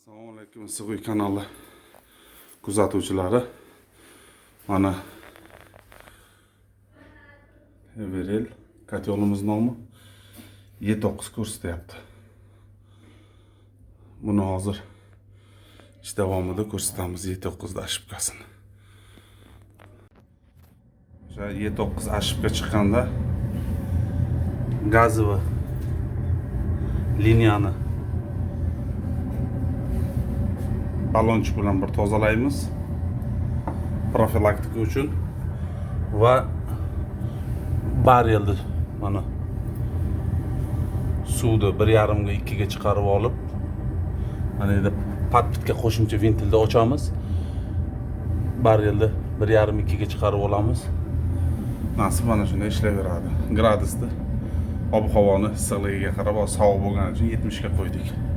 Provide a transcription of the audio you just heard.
Assalomu alaykum Issiq kanali kuzatuvchilari. Mana Everel kotyolimiz nomi E9 ko'rsatyapti. Buni hozir ish davomida ko'rsatamiz E9 ashibkasini. O'sha E9 ashibka chiqqanda gazovi liniyani balonchik bilan bir tozalaymiz profilaktika uchun va baryelni mana suvni 1,5 ga 2 ga chiqarib olib, mana endi patpitga qo'shimcha ventilni ochamiz. Baryelni 1,5 2 ga chiqarib olamiz. Nasib mana shunday ishlayveradi. Gradusni ob-havoni issiqligiga qarab sovuq bo'lgani uchun 70 ga qo'ydik.